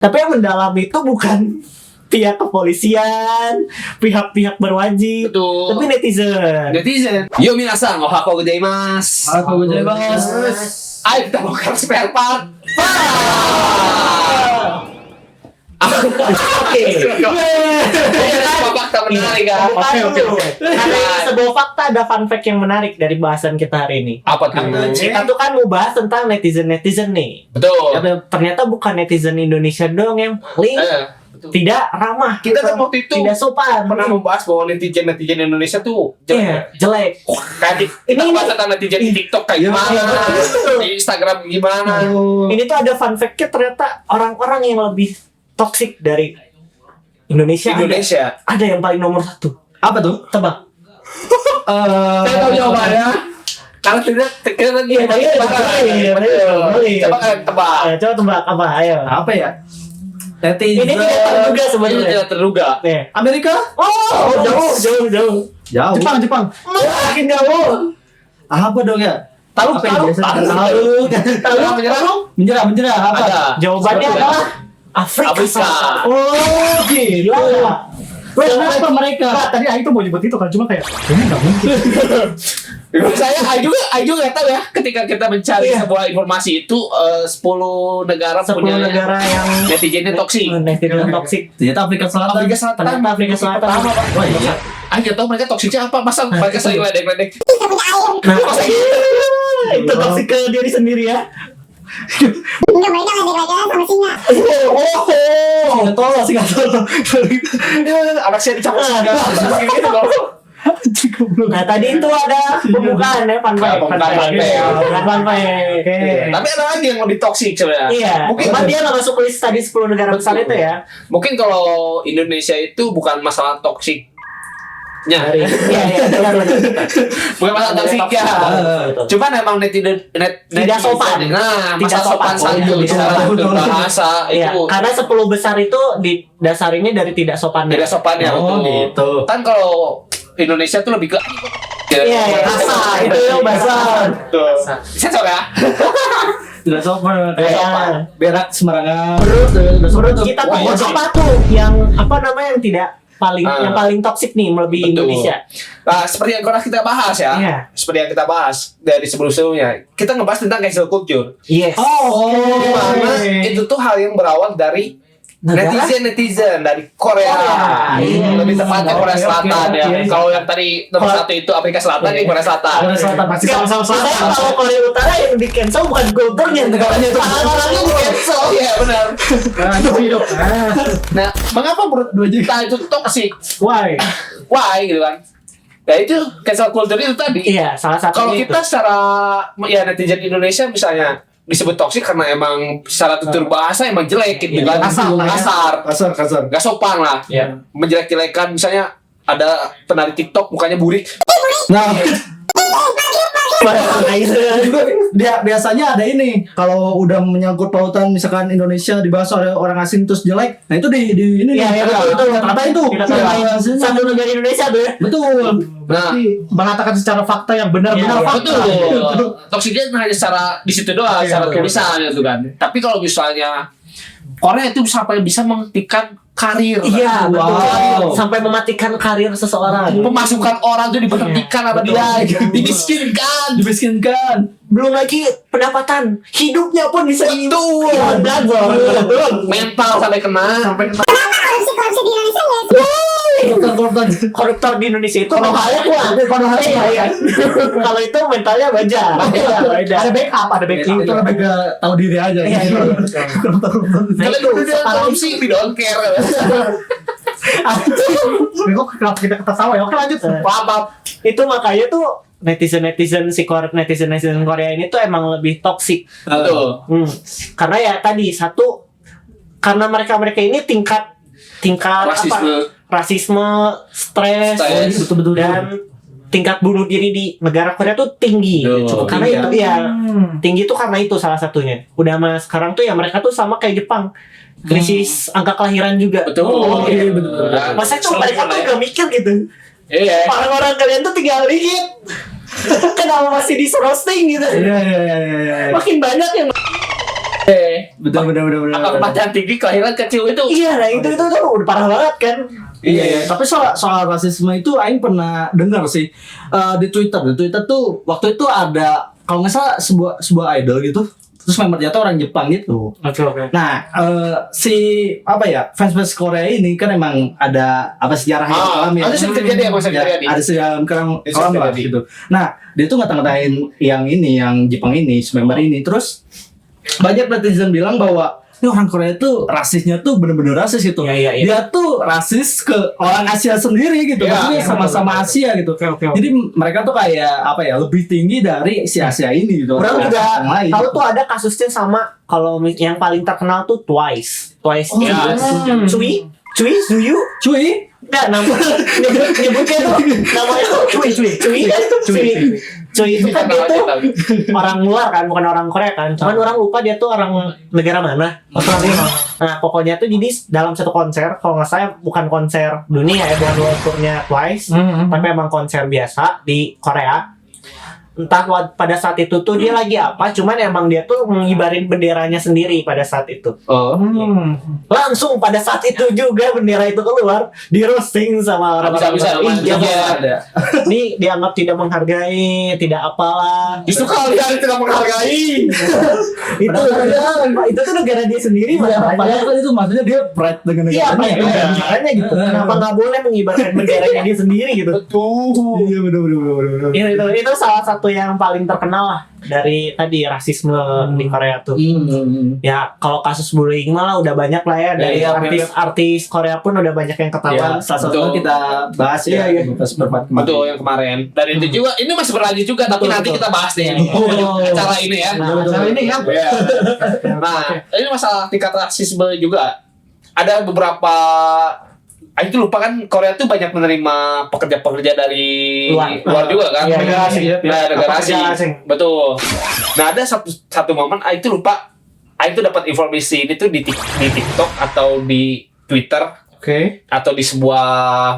Tapi yang mendalam itu bukan pihak kepolisian, pihak-pihak berwajib, Betul. tapi netizen. Yo minasan, ohakou gozaimasu. Aku bebas. Ayo kita bongkar spare part. Oke. Sebuah fakta menarik kan. Oke. Karena sebuah fakta ada fun fact yang menarik dari bahasan kita hari ini. Apa tuh? Kita tuh kan mau bahas tentang netizen nih. Betul. Ternyata bukan netizen Indonesia doang yang paling Betul. tidak ramah. Kita kan waktu itu tidak sopan. pernah membahas bahwa netizen Indonesia tuh Iya, jelek. Kayak kita Ini- bahas tentang netizen di TikTok kayak gimana, di Instagram gimana. Ini tuh ada fun fact-nya, ternyata orang-orang yang lebih toksik dari Indonesia. Ada yang paling nomor 1. Apa tuh? Tebak. Saya tahu jawabannya. Kalau tidak, kita lagi coba kalian tebak. Coba tebak apa? Ayo. Apa ya? Ini Netizen. tidak terduga Ini sebenarnya. tidak terduga. Nih. Amerika? Oh, jauh. Jauh. Jepang. Makin jauh. Apa dong ya? Tahu, Apa yang tahu. biasa? Menyerah. Apa? Ada. Jawabannya Seperti adalah Afrika. Afrika. Oh, gila. Kenapa mereka? Tadi Aing tuh mau nyebut itu kan, cuma kayak ini nggak mungkin. Saya juga nggak tahu ya. Ketika kita mencari Iya. sebuah informasi itu 10 negara 10 punya negara yang netizennya toksik. netizen toksik. Ternyata Afrika Selatan. Afrika Selatan. Ternyata Afrika Selatan. Oh iya. Aing nggak tahu mereka toksiknya apa. Masa mereka sering ledek-ledek. Nah, itu toksik ke diri sendiri ya. Enggak, mereka ledek-ledekan sama singa. Singatolo. Anak saya dicampur singa. Gitu loh. Nah, tadi itu ada pembukaan ya, fun fact. Fun fact. Fun fact. Oke. Tapi ada lagi yang lebih toksik sebenarnya. Iya, Mungkin cuma dia nggak masuk list tadi 10 negara besar itu ya. Mungkin kalau Indonesia itu bukan masalah toksiknya. Iya, benar. Bukan masalah toksiknya. Betul. Cuman emang netizen Tidak sopan. Nah, Tidak masalah sopan sopan. santun Tidak secara sopan. berbahasa Iya, itu karena 10 besar itu didasarinya dari tidak sopannya. tidak sopan ya. Oh, betul. gitu. Kan kalau Indonesia tuh lebih ke Iya, kasar. Itu yang basah. Betul. Sensor ya. Tidak sopan. Iya. Berak sembarangan. Menurut kita tuh Wajib. apa tuh yang apa namanya yang tidak paling Ah. yang paling toksik nih melebihi Betul. Indonesia? Nah, seperti yang pernah kita bahas ya. Iya. Seperti yang kita bahas dari sebelum-sebelumnya. Kita ngebahas tentang cancel culture. Yes. Dimana itu tuh hal yang berawal dari Negara? netizen dari Korea. Iya. Lebih tepatnya Korea Oke, Selatan oke, ya. oke. Kalau yang tadi nomor 1 itu Afrika Selatan, ini Korea Selatan. Korea Selatan Masih Enggak, sama-sama maksudnya selatan. kalau Korea Utara yang di cancel bukan kulturnya, negaranya itu orang-orangnya di cancel. Iya benar. Itu hidup. Nah, mengapa menurut kita itu toxic? Why? Why gitu kan? Ya itu cancel culture itu tadi. Iya, salah Kalau satunya kita secara ya netizen Indonesia misalnya disebut toksik karena emang secara tutur bahasa emang jelek gitu kan. Kasar. Gak sopan lah. Iya. Menjelek-jelekan misalnya ada penari TikTok mukanya burik. Nah, itu. biasanya ada ini kalau udah menyangkut pautan misalkan Indonesia dibahas oleh orang asing terus jelek, nah itu di ini Iya, nih. betul. Ternyata itu Kita tahu satu negara Indonesia tuh ya. betul. Nah, Mengatakan secara fakta yang benar-benar Iya, fakta. betul. Toksiknya hanya secara di situ doang, Iya, secara betul. tulisan gitu kan. Tapi kalau misalnya Korea itu sampai bisa menghentikan karir. Iya, betul. Wow. Sampai mematikan karir seseorang. Pemasukan orang tuh diberhentikan sama dia, dimiskinkan. Dimiskinkan. Belum lagi pendapatan hidupnya pun bisa Betul. hilang, Bro. Mental sampai kena. Korupsi di Indonesia ya. Koruptor di Indonesia itu mentalnya kuat. Iya. Kalau itu mentalnya baja. Ada backup, ada backup. Itu lebih ke tahu diri aja. Iya, iya. Kalau dulu dia korupsi, we don't care. Kok kenapa kita ketawa ya? Oke lanjut. Apa? Itu makanya tuh netizen Korea ini tuh emang lebih toksik. Betul. Karena ya tadi satu, karena mereka ini tingkat rasisme, stres, Betul. dan tingkat bunuh diri di negara Korea tuh tinggi. Betul. Karena Iya. itu ya tinggi tuh karena itu salah satunya. Udah mas sekarang tuh ya mereka tuh sama kayak Jepang, krisis angka kelahiran juga. Betul. Iya. betul. Masa itu mereka tuh gak mikir gitu. Iya. Orang-orang kalian tuh tinggal dikit. Kenapa masih di roasting gitu? Iya. Makin banyak yang Betul. Apa kematian tinggi kelahiran kecil itu? Iya, nah itu udah parah banget kan. Iya. Tapi soal rasisme itu Aing pernah dengar sih di Twitter. Di Twitter tuh waktu itu ada kalau nggak salah sebuah idol gitu. Terus membernya tuh orang Jepang gitu. Oke. Nah, si fans Korea ini kan emang ada sejarahnya kelam ya. Ada sering terjadi ya, masa terjadi. Ada sejarah kelam Itu lah terjadi. gitu. Nah, dia tuh ngata-ngatain yang Jepang ini, si member ini. Terus banyak netizen bilang bahwa ini orang Korea tuh rasisnya tuh bener-bener rasis gitu. Iya. Dia tuh rasis ke orang Asia sendiri gitu. Iya, Maksudnya iya, sama-sama Asia gitu. Oke. Jadi mereka tuh kayak lebih tinggi dari si Asia ini gitu. Orang Yang juga lain. tahu tuh ada kasusnya sama kalau yang paling terkenal tuh Twice. Oh, iya. Cui, Zuyu. Cuy, Enggak, nyebutnya tuh namanya tuh Cui itu kan dia tuh orang luar kan, bukan orang Korea kan. Cuman orang lupa dia tuh orang negara mana. Australia. Nah, pokoknya tuh jadi dalam satu konser, kalau nggak salah bukan konser dunia ya, bukan world tour-nya Twice, tapi emang konser biasa di Korea. Entah pada saat itu tuh dia lagi apa, cuman emang dia tuh mengibarin benderanya sendiri pada saat itu. Langsung pada saat itu juga bendera itu keluar, di roasting sama orang-orang. Iya, ada. ini dianggap tidak menghargai, tidak apalah. Justru kalian tidak menghargai. itu tuh negara dia sendiri, Padahal kan itu maksudnya dia pride dengan Iya, negaranya. negaranya gitu. Kenapa nggak boleh mengibarkan benderanya dia sendiri gitu? Betul. Iya benar. Itu salah satu yang paling terkenal lah dari tadi rasisme di Korea tuh. Ya kalau kasus bullying malah udah banyak lah ya, dari Iya, artis Korea pun udah banyak yang ketahuan. Salah satu Betul. kita bahas ya. Pas berbat kemarin. Betul yang kemarin. Dan itu juga ini masih berlanjut juga, tapi Betul, nanti betul. kita bahas deh Oh. acara ini ya. Nah, ini ya. Iya. Nah, ini masalah tingkat rasisme juga. Ada beberapa itu lupa kan, Korea tuh banyak menerima pekerja-pekerja dari luar juga kan. Iya, negara asing. Nah, negara Pekerja asing. Betul. Nah, ada satu momen itu lupa. Itu dapat informasi ini tuh di TikTok atau di Twitter Oke. atau di sebuah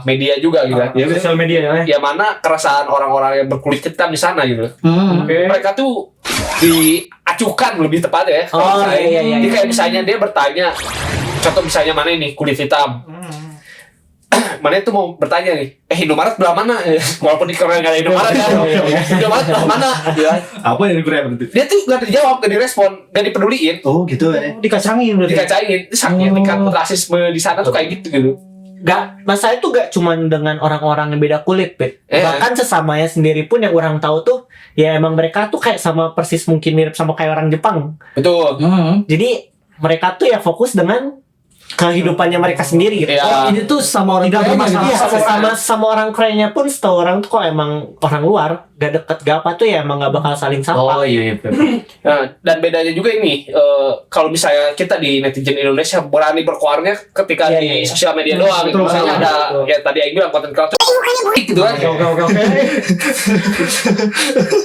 media juga gitu. Ya, sosial media ya. Ya mana keresahan orang-orang yang berkulit hitam di sana gitu. Oke. Mereka tuh diacukan lebih tepat ya. Oh, iya. Jadi kayak misalnya dia bertanya, contoh misalnya mana ini kulit hitam. Mana itu mau bertanya nih, Indomaret belah mana? Walaupun di Korea nggak ada Indomaret kan. Indomaret belah mana? Ya. Apa yang di Korea berarti? Dia tuh nggak dijawab, nggak direspon, nggak dipeduliin, Oh gitu ya. Dikacangin berarti. dikacain. Itu saking tingkat rasisme di sana tuh kayak gitu. Masalah itu gak cuma dengan orang-orang yang beda kulit, Pit. Iya. Bahkan sesamanya sendiri pun yang orang tahu tuh, ya emang mereka tuh kayak sama persis mungkin mirip sama kayak orang Jepang. Betul. Jadi mereka tuh ya fokus dengan kehidupannya mereka sendiri gitu. Iya. Oh, ini tuh sama orang Tidak Korea bermasalah. gitu. Iya, sama orang Koreanya pun setahu orang tuh kok emang orang luar, gak deket gak apa tuh ya emang gak bakal saling sapa. iya. Nah, dan bedanya juga ini, kalau misalnya kita di netizen Indonesia berani berkuarnya ketika Iya, di iya. sosial media doang. Betul, Misalnya betul, ada, betul. ya tadi yang bilang konten kreator gitu kan. Oke.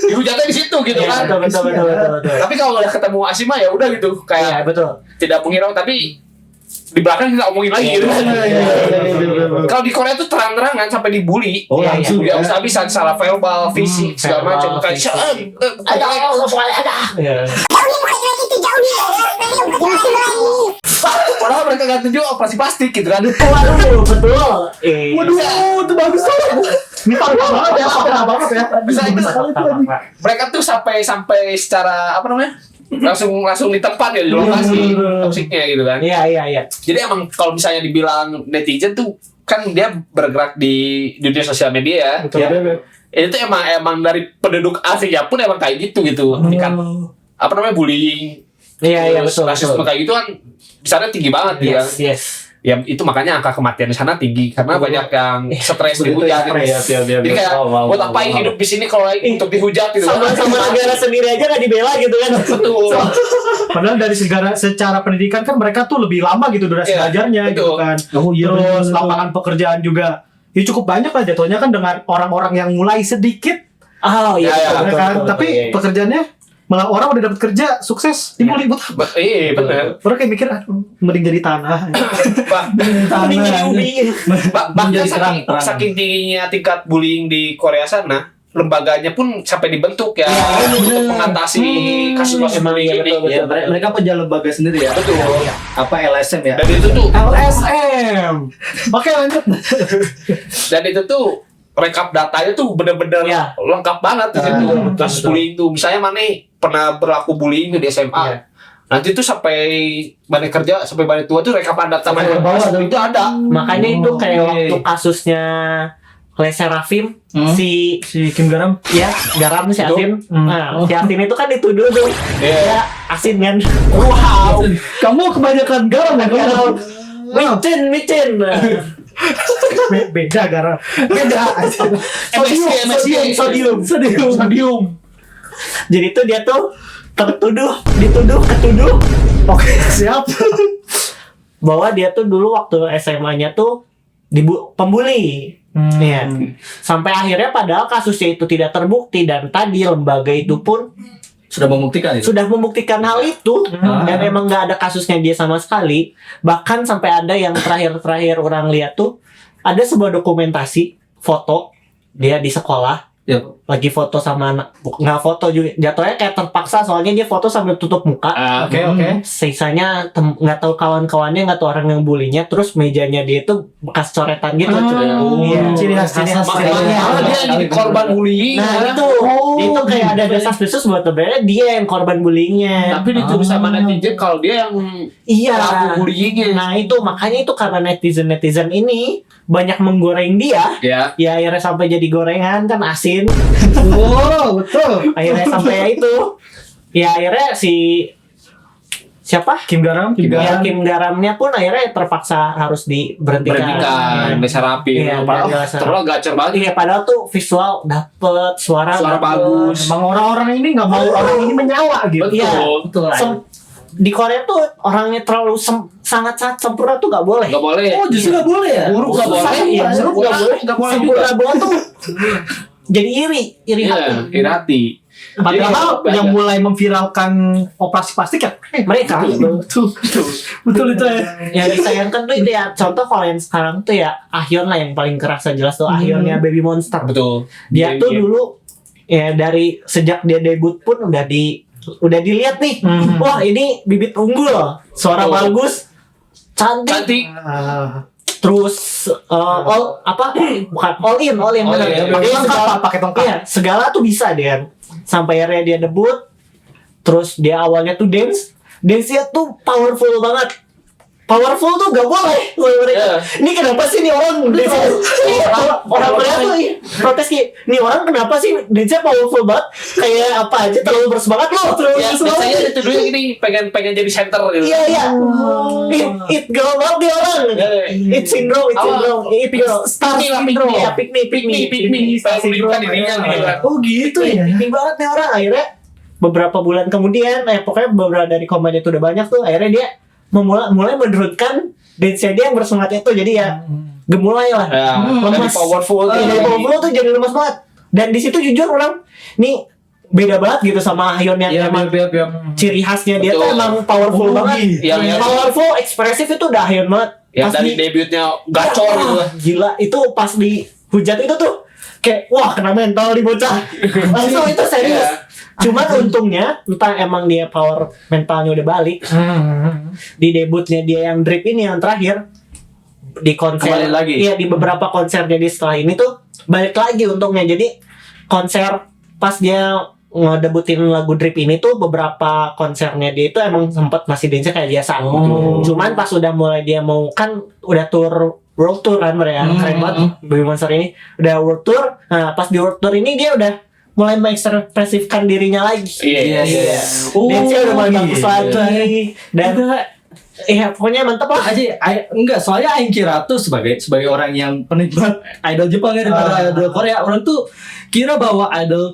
Dihujatnya di situ gitu Iya, kan. betul. Tapi kalau udah ketemu Asima ya udah gitu, Iya, kayak betul. tidak menghirau, tapi di belakang kita omongin lagi gitu. Kalau di Korea tuh terang-terangan sampai dibully. Oh, Iya, langsung Dia ya. habis-habisan secara verbal, fisik, segala macam. Kayak Iya. padahal mereka nggak tunjuk operasi plastik gitu kan. Waduh, betul. Waduh, itu bagus banget. Ini parah banget ya. Parah banget ya. Bisa itu. Mereka tuh sampai secara apa namanya? langsung di tempat ya, di lokasi toksiknya gitu kan. Iya. Jadi emang kalau misalnya dibilang netizen tuh kan dia bergerak di dunia sosial media ya. Betul. Itu emang dari penduduk aslinya pun emang kayak gitu. Tingkat apa namanya bullying. Iya, terus betul. rasisme kayak gitu kan di sana tinggi banget ya. Yes. Ya itu makanya angka kematian di sana tinggi karena banyak yang stres dihujat. Jadi kayak buat apa hidup di sini kalau untuk dihujat gitu. Sama negara sendiri aja gak dibela gitu kan. Betul. Padahal dari secara pendidikan kan mereka tuh lebih lama gitu durasi Iya, belajarnya gitu betul. kan. Terus lapangan pekerjaan juga ya cukup banyak lah jatuhnya kan dengan orang-orang yang mulai sedikit Oh iya, Ya, ya betul, kan. betul, Tapi iya. pekerjaannya malah orang udah dapat kerja sukses dibully buat apa? Iya benar. Orang kayak mikir aduh, mending jadi tanah. Mending jadi ubi. Bahkan Menjadi terang. saking tingginya tingkat bullying di Korea sana, lembaganya pun sampai dibentuk ya untuk mengatasi kasus-kasus Emang bullying iya, ini. betul, Iya, mereka punya lembaga sendiri ya. Betul. Apa LSM ya? Dan itu tuh LSM. Oke, lanjut. dan itu tuh rekap datanya tuh bener-bener Iya. lengkap banget di situ. betul, Kasus betul. bullying tuh misalnya mana pernah berlaku bullying di SMA. Iya. Nanti tuh sampai mana kerja sampai mana tua tuh rekapan data mana itu ada. Makanya itu kayak Oke. waktu kasusnya Le Serafim si Si Kim Garam. ya garam si Itu? Asin. Nah, si Asin itu kan dituduh tuh. Iya. Ya, asin kan. Wow. Kamu kebanyakan garam ya kamu. Micin. Beda garam. Beda. MSG. Sodium. Jadi tuh dia tuh ketuduh Oke, siap. bahwa dia tuh dulu waktu SMA-nya tuh pembuli. Iya. Sampai akhirnya padahal kasusnya itu tidak terbukti dan tadi lembaga itu pun Sudah membuktikan itu. sudah membuktikan hal itu dan emang nggak ada kasusnya dia sama sekali. Bahkan sampai ada yang terakhir orang lihat tuh ada sebuah dokumentasi foto dia di sekolah Ya. lagi foto sama anak, nggak foto juga jatuhnya kayak terpaksa soalnya dia foto sambil tutup muka. Oke, oke. Sisanya nggak tahu kawan-kawannya, nggak tahu orang yang bulinya, terus mejanya dia itu bekas coretan gitu. Iya. Ciri khas. Malah dia jadi korban bullying. Nah itu kayak ada desas-desus buat sebenarnya dia yang korban bullyingnya. Tapi ditulis sama netizen kalau dia yang Iya. pelaku bullyingnya. Nah itu makanya itu karena netizen ini banyak menggoreng dia, Ya. ya akhirnya sampai jadi gorengan kan asin. Wow, betul. Akhirnya sampai ya itu. Ya akhirnya siapa? Kim Garam. Ya, Kim Garamnya pun akhirnya terpaksa harus Berhentikan, bisa rapi. Iya, Terus gacor banget. Iya padahal tuh visual dapet, suara dapet. bagus. Emang orang-orang ini nggak mau orang ini menyawa gitu. Iya. Betul. Di Korea tuh orangnya terlalu sangat sempurna tuh gak boleh. Gak boleh. Oh, justru nggak boleh ya? Buruk gak boleh. Iya, buruk gak boleh. Gak boleh juga. Sempurna banget tuh. Jadi iri Iya, hati. iri hati. Padahal Jadi, yang mulai memviralkan operasi plastik ya Mereka. betul itu ya. Yang disayangkan tuh itu ya. Contoh kalau yang sekarang tuh ya Ahyeon lah yang paling kerasa jelas tuh Ahyeonnya Baby Monster. Betul. Dia tuh dulu ya dari sejak dia debut pun udah dilihat nih. Wah ini bibit unggul, suara Betul. bagus, cantik. Terus bukan all in benar ya. in. Pakai Lengkap, segala, pakai tongkat. iya, segala tuh bisa dia. Sampai akhirnya dia debut. Terus dia awalnya tuh dance-nya tuh powerful banget. Powerful tuh gak boleh menurut mereka. Ini kenapa sih nih orang dance-nya orang Korea tuh protes kayak nih orang kenapa sih dance-nya powerful banget kayak apa aja terlalu bersemangat loh terlalu Ya, bersemangat. biasanya dituduhnya gini, pengen jadi center gitu. Iya. It girl banget nih orang. It syndrome. It girl. Star syndrome. syndrome. Iya, pick me. Star syndrome. Pengen dirinya gitu kan. Oh gitu ya. Pick banget nih orang. Akhirnya beberapa bulan kemudian, pokoknya beberapa dari komen itu udah banyak tuh. Akhirnya dia mulai menurunkan dance-nya dia yang bersemangat itu. Jadi ya gemulai lah. Ya, Lemas. jadi powerful. Iya, dari powerful tuh jadi lemas banget. Dan di situ jujur orang nih beda banget gitu sama Ahyeon yang Iya, emang ciri khasnya dia tuh Betul. emang powerful banget. Yang Powerful, ekspresif itu udah Ahyeon banget. yang dari debutnya gacor gitu. Wah, gila itu pas dihujat itu tuh kayak wah kena mental di bocah. Langsung itu serius. Iya. Cuman untungnya entah emang dia power mentalnya udah balik. Di debutnya dia yang drip ini yang terakhir di konser Kembali lagi. iya di beberapa konser jadi setelah ini tuh balik lagi untungnya. Jadi konser pas dia ngedebutin lagu drip ini tuh beberapa konsernya dia itu emang sempet masih dance kayak biasa. Cuman pas udah mulai dia mau kan udah tour world tour kan mereka keren banget Baby Monster ini udah world tour. Nah pas di world tour ini dia udah mulai mengekspresifkan dirinya lagi. Iya. Dance-nya udah mulai bagus lagi dan iya pokoknya mantep lah. Enggak, soalnya Aing kira tuh sebagai orang yang penikmat idol Jepang ya daripada idol Korea, orang tuh kira bahwa idol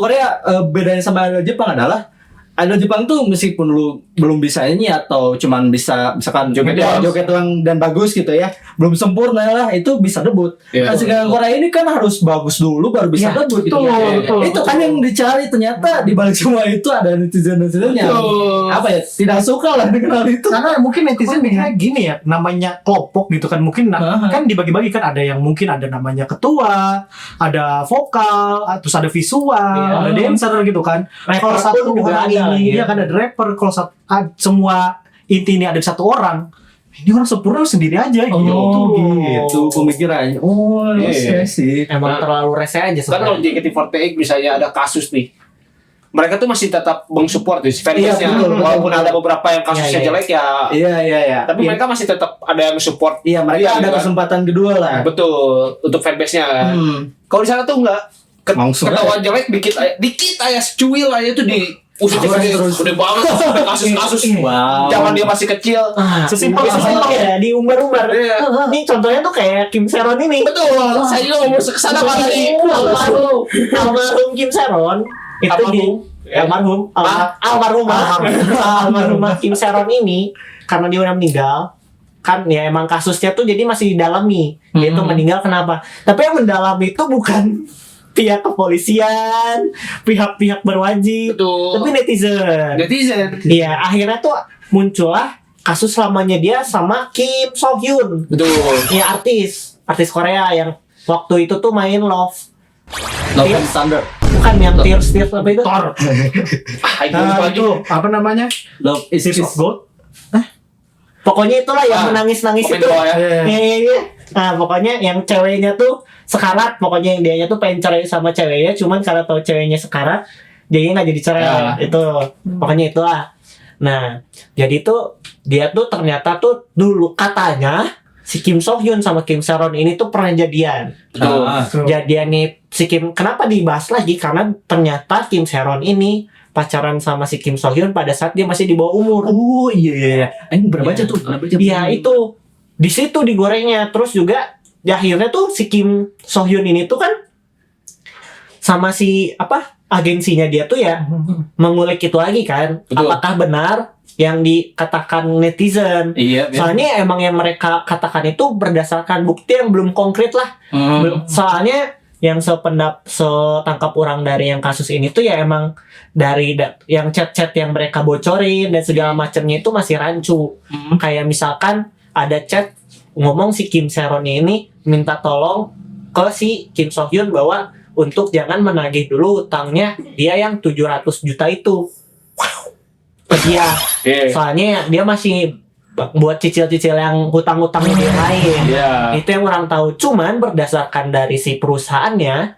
Korea bedanya sama idol Jepang adalah idol Jepang tuh meskipun lu belum bisa ini atau cuman bisa misalkan Joget ya, doang. joget doang dan bagus gitu ya, belum sempurna lah, itu bisa debut. Iya. Nah, sedangkan Korea ini kan harus bagus dulu baru bisa Iya, debut gitu. betul, Ya. betul, Itu kan yang dicari, ternyata di balik semua itu ada netizen-netizen yang Betul. apa ya, tidak suka lah dengan hal itu. Karena mungkin netizen mikirnya gini ya, namanya kelompok gitu kan, mungkin kan dibagi-bagi kan, ada yang mungkin ada namanya ketua, ada vokal, terus ada visual, ada dancer gitu kan. Kalau Rapper satu pun juga orang ada lagi ini, ya. ya kan ada rapper. Kalau semua inti ini ada di satu orang, ini orang sempurna sendiri aja gitu. Gitu pemikirannya. Oh, Iya. iya sih. Emang Nah, terlalu rese aja Kan kalau sebenarnya. JKT48 misalnya ada kasus nih, mereka tuh masih tetap mensupport fanbase-nya. Iya, betul, Walaupun betul. ada beberapa yang kasusnya Iya, iya. jelek ya, Iya. tapi mereka masih tetap ada yang support. Iya, mereka Iya, ada kan? kesempatan kedua lah. Betul, untuk fanbase-nya kan. Kalau di sana tuh enggak Langsung ketahuan jelek dikit aja secuil aja tuh diusut Terus. udah banget sampai kasus-kasus. Wow. Zaman dia masih kecil. Sesimpel Iya. sesimpel ya di umbar-umbar. Iya. Ini contohnya tuh kayak Kim Seron ini. Betul, saya juga mau kesana Pak tadi. Almarhum Kim Seron itu Almarhum. almarhumah Kim Seron ini karena dia udah meninggal kan ya emang kasusnya tuh jadi masih didalami dia tuh meninggal kenapa tapi yang mendalami itu bukan pihak kepolisian pihak-pihak berwajib Betul. tapi netizen Netizen. iya akhirnya tuh muncullah kasus lamanya dia sama Kim So Hyun Betul. ya artis Korea yang waktu itu tuh main Love Love and Thunder. bukan yang Tears apa itu Thor. Itu Nah, lagi. itu apa namanya? Love is Tears of Gold. pokoknya itulah yang menangis-nangis Komen itu bawah ya. Iya. Nah pokoknya yang ceweknya tuh sekarat pokoknya yang dianya tuh pengen cerai sama ceweknya cuman karena tahu ceweknya sekarat dia nggak jadi cerai Ya. itu pokoknya itulah nah jadi tuh dia tuh ternyata tuh dulu katanya si Kim So Hyun sama Kim Seron ini tuh pernah jadian Betul. jadian nih si Kim kenapa dibahas lagi karena ternyata Kim Seron ini pacaran sama si Kim So Hyun pada saat dia masih di bawah umur. Oh iya. Ini pernah baca tuh, pernah baca. Iya itu di situ digorengnya terus juga di akhirnya tuh si Kim So Hyun ini tuh kan sama si apa agensinya dia tuh ya mengulik itu lagi kan Betul. apakah benar yang dikatakan netizen Iya. soalnya emang yang mereka katakan itu berdasarkan bukti yang belum konkret lah soalnya yang setangkap orang dari yang kasus ini tuh ya emang dari yang chat-chat yang mereka bocorin dan segala macamnya itu masih rancu. Kayak misalkan ada chat ngomong si Kim Seron ini minta tolong ke si Kim So Hyun bahwa untuk jangan menagih dulu utangnya dia yang 700 juta itu. Ke dia. Iya. Soalnya dia masih buat cicil-cicil yang hutang-hutang yang lain. Iya. Itu yang orang tahu. Cuman berdasarkan dari si perusahaannya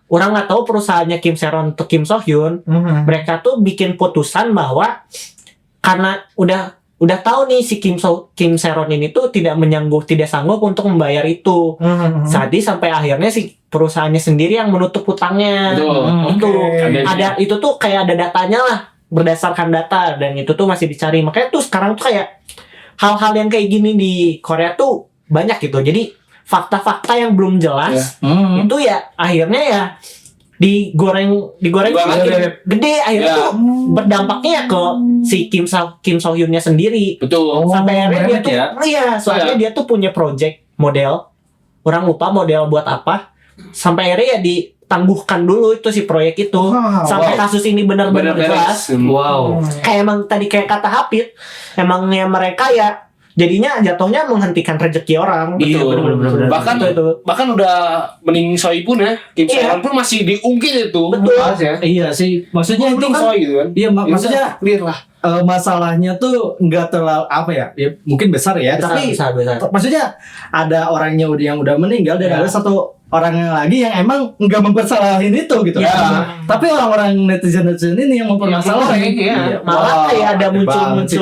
orang nggak tahu perusahaannya Kim Seron atau Kim So Hyun. Mereka tuh bikin putusan bahwa karena udah tahu nih si Kim Seron ini tuh tidak sanggup untuk membayar itu. Jadi sampai akhirnya si perusahaannya sendiri yang menutup hutangnya. Betul. Itu Oke. ada itu tuh kayak ada datanya lah berdasarkan data dan itu tuh masih dicari. Makanya tuh sekarang tuh kayak hal-hal yang kayak gini di Korea tuh banyak gitu. Jadi fakta-fakta yang belum jelas itu ya akhirnya ya digoreng makin gede akhirnya Ya. tuh berdampaknya ya ke si Kim So Hyun-nya sendiri. Betul. Sampai akhirnya dia merit tuh ya? iya soalnya dia tuh punya project model orang lupa model buat apa sampai akhirnya ya ditangguhkan dulu itu si proyek itu sampai kasus ini benar-benar jelas Wow. kayak emang tadi kayak kata Hafid emangnya mereka ya jadinya jatuhnya menghentikan rezeki orang. Betul. bener-bener. Bahkan itu. bahkan udah Mending Soy pun ya, Kim Iya. Seron pun masih diungkit itu. Betul. Bahasnya. Iya sih. Maksudnya itu Mending kan Soy gitu kan. iya maksudnya clear lah. masalahnya tuh nggak terlalu apa ya? Ya mungkin besar ya, tapi besar. maksudnya ada orangnya yang udah meninggal dan Ya. ada satu orang yang lagi yang emang nggak mempersalahin itu gitu. Ya. Tapi orang-orang netizen ini yang mempermasalahin. Iya. Malah kayak ada hebat sih,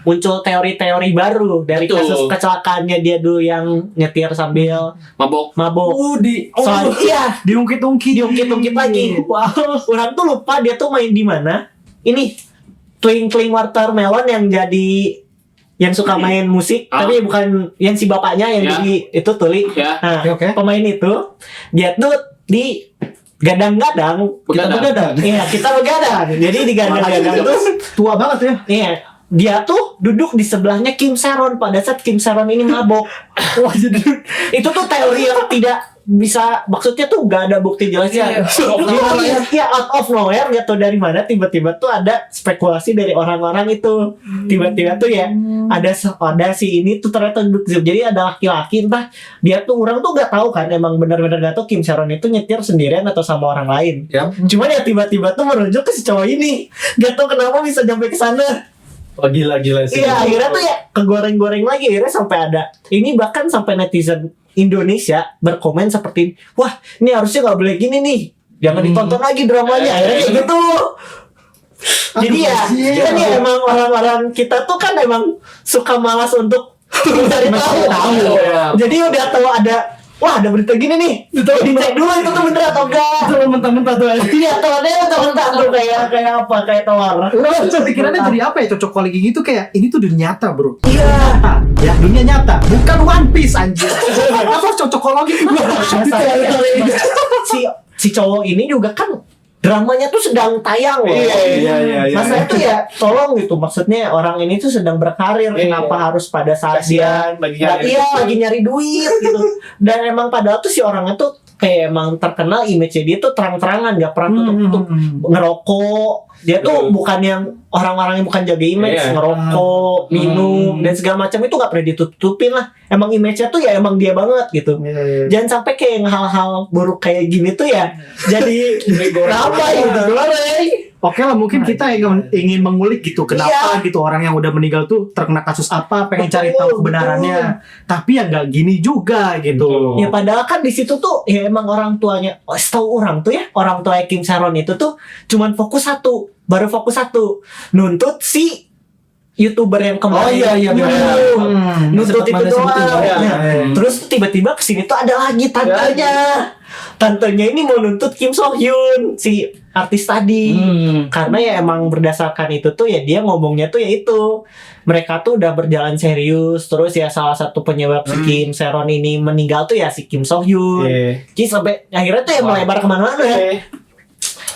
muncul teori-teori baru dari Betul. kasus kecelakaannya dia dulu yang nyetir sambil Mabok. mabok. bener. Soalnya iya Diungkit-ungkit. diungkit-ungkit lagi. Orang tuh lupa dia tuh main di mana. Ini Twinkling Watermelon yang jadi yang suka main musik tapi bukan yang si bapaknya yang Ya. jadi itu tuli. Ya. Nah, Oke. pemain itu dia tuh di gadang-gadang Kita begadang. iya kita begadang jadi di gadang-gadang tuh Tua banget ya. iya dia tuh duduk di sebelahnya Kim Saron pada saat Kim Saron ini mabok. Wah, jadi itu tuh teori yang tidak bisa, maksudnya tuh gak ada bukti jelasnya. Iya, out of nowhere gak tau dari mana tiba-tiba tuh ada spekulasi dari orang-orang itu. Tiba-tiba tuh ya ada si ini tuh ternyata duduk di situ. Jadi ada laki-laki entah dia tuh orang tuh gak tahu kan emang benar-benar gak tahu Kim Saron itu nyetir sendirian atau sama orang lain. Ya. Cuman ya tiba-tiba tuh merujuk ke si cowok ini. Gak tahu kenapa bisa nyampe ke sana. Oh, gila sih. Iya, akhirnya tuh ya kegoreng-goreng lagi. Akhirnya sampai ada ini, bahkan sampai netizen Indonesia berkomen seperti, wah ini harusnya nggak boleh gini nih, jangan ditonton lagi dramanya. Akhirnya kayak gitu. Jadi ya kan ya emang orang-orang kita tuh kan emang suka malas untuk mencari tahu. Jadi udah tahu wah ada berita gini nih, dicek dulu itu tuh bener atau enggak. Itu mentah-mentah tuh. Iya, telurnya mentah-mentah tuh kayak apa, kayak telur. Pikirannya jadi apa ya, cocok lagi gitu, kayak ini tuh dunia nyata bro. Iya. Ya dunia nyata, bukan One Piece anjir. Apa cocokologi? si cowok ini juga kan dramanya tuh sedang tayang loh. Iya. Masalahnya tuh ya tolong gitu, maksudnya orang ini tuh sedang berkarir, kenapa harus pada saat dia lagi nyari duit gitu. Dan emang padahal tuh si orangnya tuh kayak emang terkenal, image-nya dia tuh terang-terangan, gak pernah tutup ngerokok. Dia tuh bukan yang orang-orang yang bukan jaga image, ngerokok, minum dan segala macam itu gak pernah ditutupin lah. Emang image-nya tuh ya emang dia banget gitu. Jangan sampai kayak yang hal-hal buruk kayak gini tuh ya jadi apa gitu. Oke lah, mungkin kita ingin mengulik gitu kenapa gitu orang yang udah meninggal tuh terkena kasus apa, pengen cari tahu kebenarannya. Tapi ya nggak gini juga gitu. Ya padahal kan di situ tuh ya emang orang tuanya, setahu orang tuh ya, orang tua Kim Saron itu tuh cuman fokus satu, nuntut si YouTuber yang kemarin. Oh iya. Nuntut itu doang. Ya. Nah, terus tiba-tiba kesini tuh ada lagi tantenya. Tantenya ini mau nuntut Kim So Hyun, si artis tadi. Karena ya emang berdasarkan itu tuh ya dia ngomongnya tuh ya itu. Mereka tuh udah berjalan serius. Terus ya salah satu penyebab si Kim Saron ini meninggal tuh ya si Kim So Hyun. Jadi sampai akhirnya tuh ya melebar kemana-mana.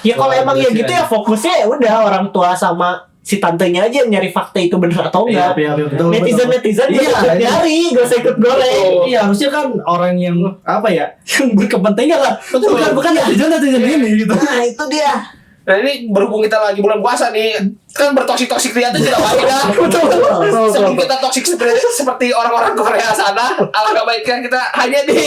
Ya kalau emang ya gitu ya fokusnya ya udah orang tua sama si tantenya aja yang nyari fakta itu bener atau enggak. Netizen nyari, gak usah ikut goreng. Iya, harusnya kan orang yang apa ya, yang berkepentingan lah. Bukan netizen ini gitu. Nah itu dia. Nah ini berhubung kita lagi bulan puasa nih, kan bertoksik-toksik lihat tidak baik ya. Sebelum kita toksik seperti orang-orang Korea sana, alangkah baiknya kita hanya di